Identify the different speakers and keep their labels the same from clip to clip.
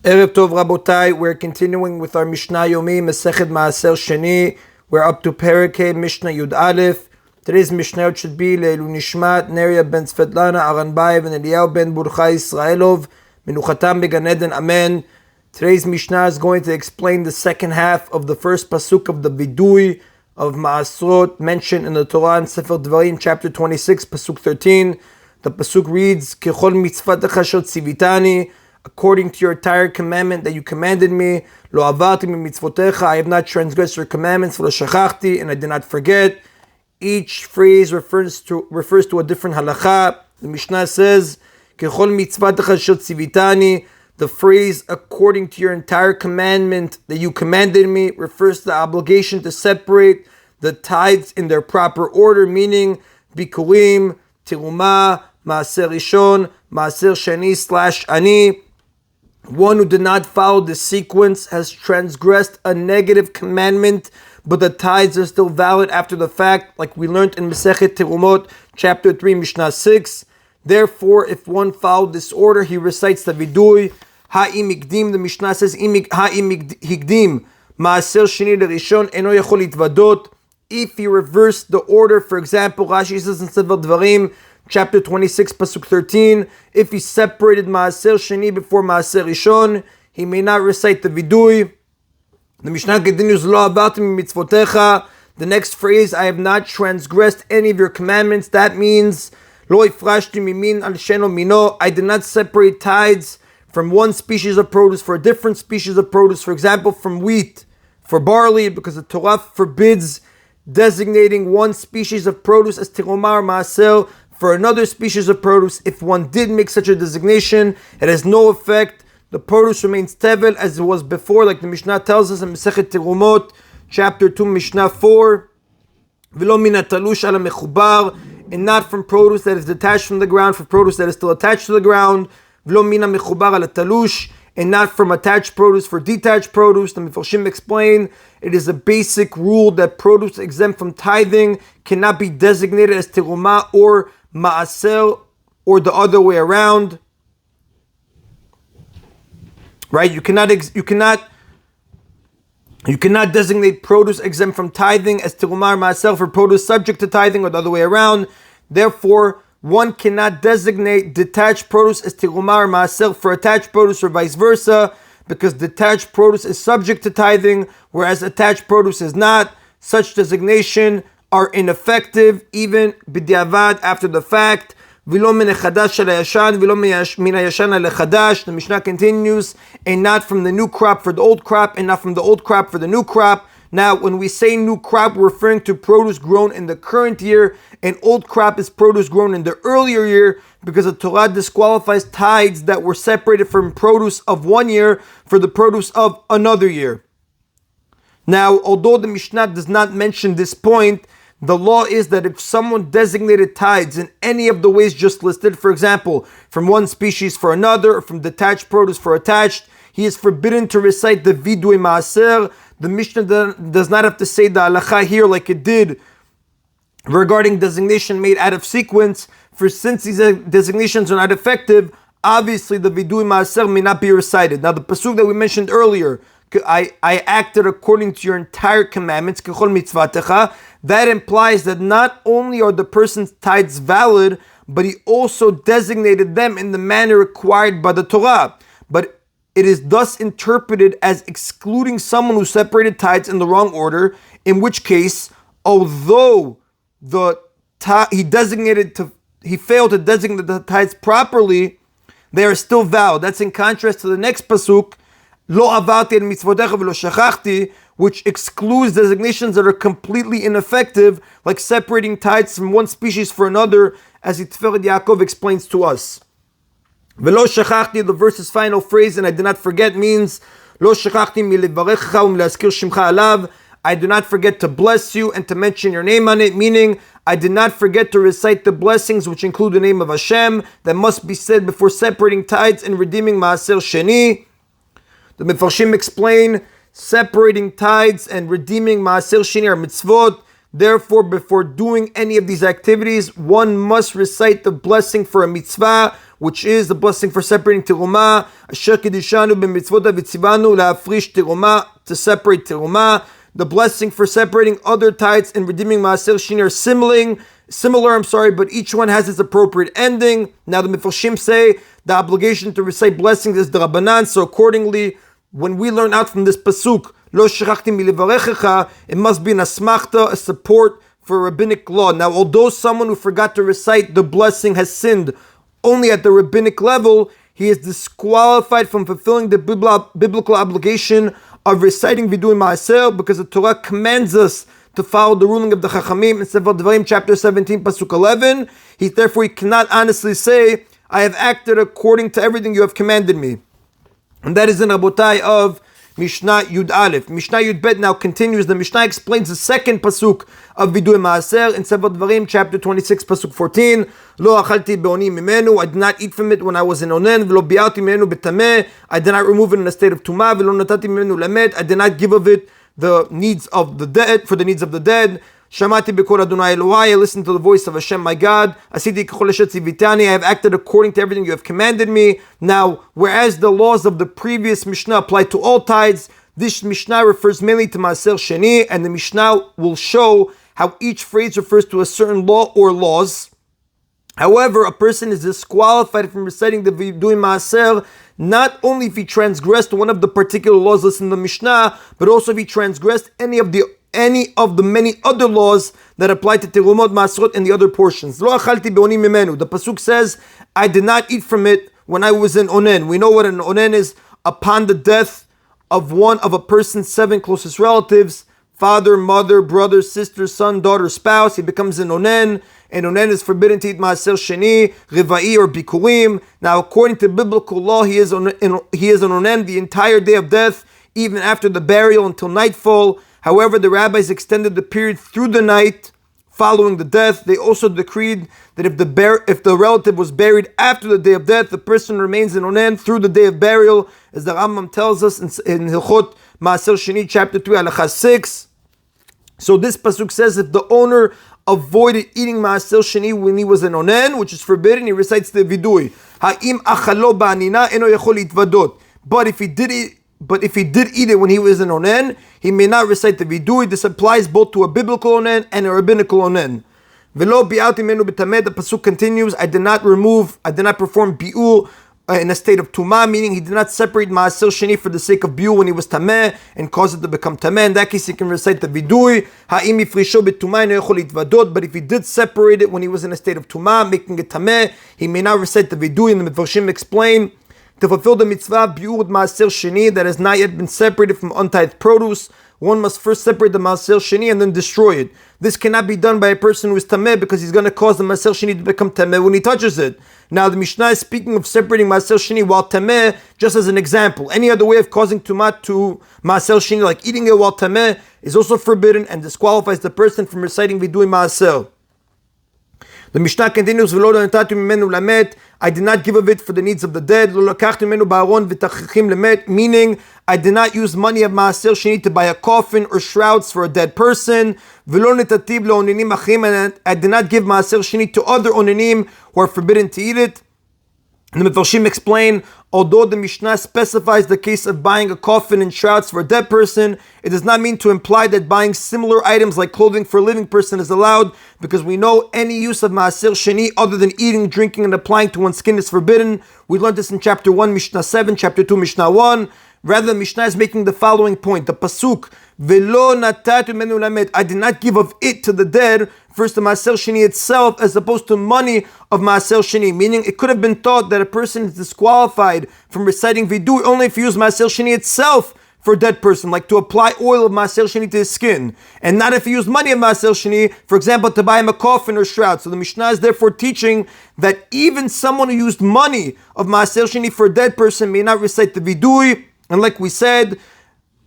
Speaker 1: Erev Tov Rabotai, we're continuing with our Mishna Yomi, Masechet Maaser Sheni. We're up to Perikei Mishna Yud Aleph. Today's Mishnah should be Leilu Nishmat, Neria ben Svetlana, Aranbayev, and Eliyahu ben Burchai Israelov, Menuchatam Began Eden, Amen. Today's Mishnah is going to explain the second half of the first pasuk of the Vidui of Maaserot mentioned in the Torah in Sefer Dvarim, chapter 26, pasuk 13. The pasuk reads, Kechol mitzvatecha shel tzivitani, according to your entire commandment that you commanded me, lo avarti mitzvotecha, I have not transgressed your commandments, lo shachachti, and I did not forget. Each phrase refers to a different halacha. The Mishnah says, Kechol mitzvatecha shel tzivitani, the phrase according to your entire commandment that you commanded me refers to the obligation to separate the tithes in their proper order, meaning bikurim, tirumah, maaser rishon, maaser sheni / ani. One who did not follow the sequence has transgressed a negative commandment, but the tithes are still valid after the fact, like we learned in Masechet Terumot, chapter 3, Mishnah 6. Therefore, if one followed this order, he recites the Vidui, Ha'im Higdim, the Mishnah says, Ha'im Higdim, Maaser Sheni Rishon, Eno Yachol Itvadot. If you reverse the order, for example, Rashi says in Sefer Dvarim, chapter 26, pasuk 13, if he separated Maaser Sheni before Maaser Rishon, he may not recite the Vidui. The Mishnah continues, Lo avarti mitzvotecha. The next phrase, I have not transgressed any of your commandments. That means, Lo ifrashti mimin al sheno mino. I did not separate tithes from one species of produce for a different species of produce. For example, from wheat for barley, because the Torah forbids designating one species of produce as tirumah or maaser for another species of produce. If one did make such a designation, it has no effect. The produce remains tevel as it was before, like the Mishnah tells us in Masechet Terumot, chapter 2, Mishnah 4. V'lo min hatalush ala mechubar, and not from produce that is detached from the ground, for produce that is still attached to the ground. V'lo min mechubar ala talush, and not from attached produce for detached produce. The Mefarshim explain it is a basic rule that produce exempt from tithing cannot be designated as terumah or maaser, or the other way around. Right? You cannot designate produce exempt from tithing as terumah or maaser for produce subject to tithing, or the other way around. Therefore, one cannot designate detached produce as tirumah or maaser for attached produce, or vice versa, because detached produce is subject to tithing, whereas attached produce is not. Such designation are ineffective, even b'diavad, after the fact. V'lo min hachadash al hayashan, v'lo min hayashan al hachadash. The Mishnah continues, and not from the new crop for the old crop, and not from the old crop for the new crop. Now, when we say new crop, we're referring to produce grown in the current year, and old crop is produce grown in the earlier year, because the Torah disqualifies tithes that were separated from produce of one year for the produce of another year. Now, although the Mishnah does not mention this point, the law is that if someone designated tithes in any of the ways just listed, for example, from one species for another, or from detached produce for attached, he is forbidden to recite the Vidui Maaser. The Mishnah does not have to say the halacha here like it did regarding designation made out of sequence, for since these designations are not effective, obviously the Vidui Maaser may not be recited. Now the pasuk that we mentioned earlier, I acted according to your entire commandments, Kechol mitzvatecha, that implies that not only are the person's tithes valid, but he also designated them in the manner required by the Torah. But it is thus interpreted as excluding someone who separated tithes in the wrong order, in which case, although he failed to designate the tithes properly, they are still valid. That's in contrast to the next pasuk, Lo avarti el mitzvotecha v'lo shachachti, which excludes designations that are completely ineffective, like separating tithes from one species for another, as Tiferet Yaakov explains to us. V'lo shachachti, the verse's final phrase, and I did not forget, means Lo shachachti milevarecha u'milaskir shimcha alav. I do not forget to bless you and to mention your name on it, meaning I did not forget to recite the blessings which include the name of Hashem that must be said before separating tithes and redeeming Maaser Sheni. The Mefarshim explain separating tithes and redeeming Maaser Sheni are mitzvot. Therefore, before doing any of these activities, one must recite the blessing for a mitzvah, which is the blessing for separating teruma, asher kedishanu b'mitzvot v'tzivanu la'afrish teruma, to separate teruma. The blessing for separating other tithes and redeeming Maaser Sheni are similar, but each one has its appropriate ending. Now the Mefarshim say the obligation to recite blessings is the Rabbanan, so accordingly, when we learn out from this pasuk, Lo shechachti milivarechecha, it must be an asmachta, a support for rabbinic law. Now, although someone who forgot to recite the blessing has sinned only at the rabbinic level, he is disqualified from fulfilling the biblical obligation of reciting Vidui Maaser, because the Torah commands us to follow the ruling of the Chachamim in Sefer Devarim, chapter 17, pasuk 11. Therefore, he cannot honestly say, I have acted according to everything you have commanded me. And that is in Rabotai of Mishna Yud Aleph. Mishna Yud Bet now continues. The Mishnah explains the second pasuk of Vidui Maaser in Sefer Devarim, chapter 26, pasuk 14. Lo achalti be'oni mimenu, I did not eat from it when I was in onen. V'lo bi'ati mimenu betameh, I did not remove it in a state of tumah. V'lo natati mimenu lemet, I did not give of it the needs of the dead, for the needs of the dead. Shamati b'kol Adonai Elohai, I listened to the voice of Hashem my God. Asiti k'chol asher tzivitani, I have acted according to everything you have commanded me. Now, whereas the laws of the previous Mishnah apply to all tithes, this Mishnah refers mainly to Maaser Sheni, and the Mishnah will show how each phrase refers to a certain law or laws. However, a person is disqualified from reciting the Vidui Maaser not only if he transgressed one of the particular laws listed in the Mishnah, but also if he transgressed any of the many other laws that apply to Terumot, Maaserot, and the other portions. Lo achalti be'oni mimenu. The pasuk says, I did not eat from it when I was in onen. We know what an onen is. Upon the death of one of a person's 7 closest relatives, father, mother, brother, sister, son, daughter, spouse, he becomes an onen. And onen is forbidden to eat Maaser Sheni, Rivai, or Bikurim. Now, according to biblical law, he is an onen the entire day of death, even after the burial until nightfall. However, the rabbis extended the period through the night following the death. They also decreed that if the relative was buried after the day of death, the person remains in onen through the day of burial, as the Rambam tells us in Hilchot Maaser Sheni, chapter 3, halacha 6. So this pasuk says if the owner avoided eating Maaser Sheni when he was in onen, which is forbidden, he recites the vidui. Ha'im achalo ba'anina eno yachol itvadot. But if he did eat it when he was in onen, he may not recite the vidui. This applies both to a biblical onen and a rabbinical onen. Velo bi'ati menu b'tameh. The pasuk continues, I did not perform bi'ul in a state of tumah, meaning he did not separate Maaser Sheni for the sake of bi'ul when he was tameh and cause it to become tameh. In that case, he can recite the vidui. Ha'im ifrisho b'tumah eno yachol itvadot. But if he did separate it when he was in a state of tumah, making it tameh, he may not recite the vidui. And the Mefarshim explain, to fulfill the mitzvah of bi'ur Maaser Sheni that has not yet been separated from untithed produce, one must first separate the Maaser Sheni and then destroy it. This cannot be done by a person who is tameh, because he's going to cause the Maaser Sheni to become tameh when he touches it. Now the Mishnah is speaking of separating Maaser Sheni while tameh, just as an example. Any other way of causing tumah to Maaser Sheni, like eating it while tameh, is also forbidden and disqualifies the person from reciting Vidui Maaser. The Mishnah continues, I did not give of it for the needs of the dead, meaning I did not use money of Maaser Sheni to buy a coffin or shrouds for a dead person, and I did not give Maaser Sheni to other onenim who are forbidden to eat it. And the Mefarshim explain, although the Mishnah specifies the case of buying a coffin and shrouds for a dead person, it does not mean to imply that buying similar items like clothing for a living person is allowed, because we know any use of Maaser Sheni other than eating, drinking, and applying to one's skin is forbidden. We learned this in chapter 1, Mishnah 7, chapter 2, Mishnah 1. Rather, the Mishnah is making the following point. The pasuk, Velo natatu menu lamet, I did not give of it to the dead, first the Maaser Sheni itself, as opposed to money of Maaser Sheni, meaning it could have been thought that a person is disqualified from reciting vidui only if you use Maaser Sheni itself for a dead person, like to apply oil of Maaser Sheni to his skin, and not if you use money of Maaser Sheni, for example, to buy him a coffin or shroud. So the Mishnah is therefore teaching that even someone who used money of Maaser Sheni for a dead person may not recite the vidui. And like we said,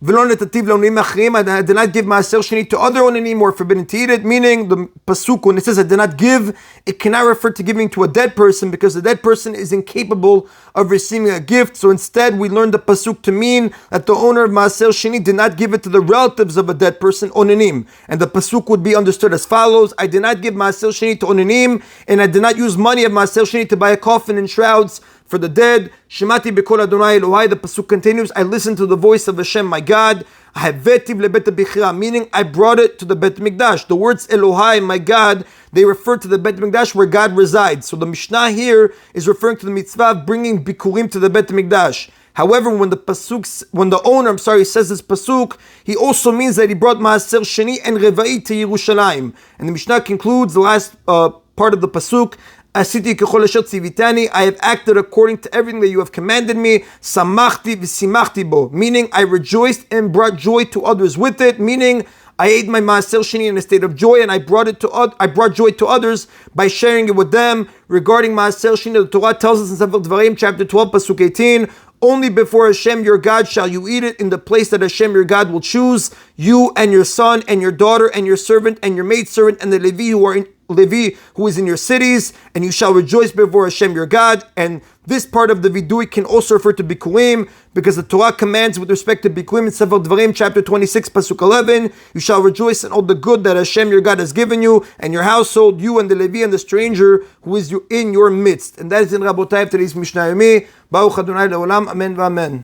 Speaker 1: V'lo netativ le'onanim achrim, I did not give Maaser Sheni to other onanim who are forbidden to eat it, meaning the pasuk, when it says I did not give, it cannot refer to giving to a dead person because the dead person is incapable of receiving a gift. So instead, we learned the pasuk to mean that the owner of Maaser Sheni did not give it to the relatives of a dead person, onanim. And the pasuk would be understood as follows: I did not give Maaser Sheni to onanim, and I did not use money of Maaser Sheni to buy a coffin and shrouds for the dead. Shemati b'kol Adonai Elohai, the pasuk continues, I listened to the voice of Hashem my God. Havetiv lebet bichira, meaning I brought it to the Bet Mikdash. The words Elohai, my God, they refer to the Bet Mikdash where God resides. So the Mishnah here is referring to the mitzvah of bringing bikurim to the Bet Mikdash. However, when the owner says this pasuk, he also means that he brought Maaser Sheni and Revai to Yerushalayim. And the Mishnah concludes the last part of the pasuk, Asiti kechol asher tzivitani, I have acted according to everything that you have commanded me. Samachti v'simachti bo, meaning I rejoiced and brought joy to others with it. Meaning I ate my Maaser Sheni in a state of joy, and I brought joy to others by sharing it with them. Regarding Maaser Sheni, the Torah tells us in Sefer Dvarim, chapter 12, pasuk 18. Only before Hashem your God shall you eat it, in the place that Hashem your God will choose, you and your son and your daughter and your servant and your maidservant and the Levi who is in your cities, and you shall rejoice before Hashem your God. And this part of the vidui can also refer to bikurim, because the Torah commands with respect to bikurim in Sefer Dvarim chapter 26 pasuk 11, you shall rejoice in all the good that Hashem your God has given you and your household, you and the Levi and the stranger who is in your midst. And that is in Rabotai of today's Mishna Yomi. Baruch Adonai le'olam, amen v'amen.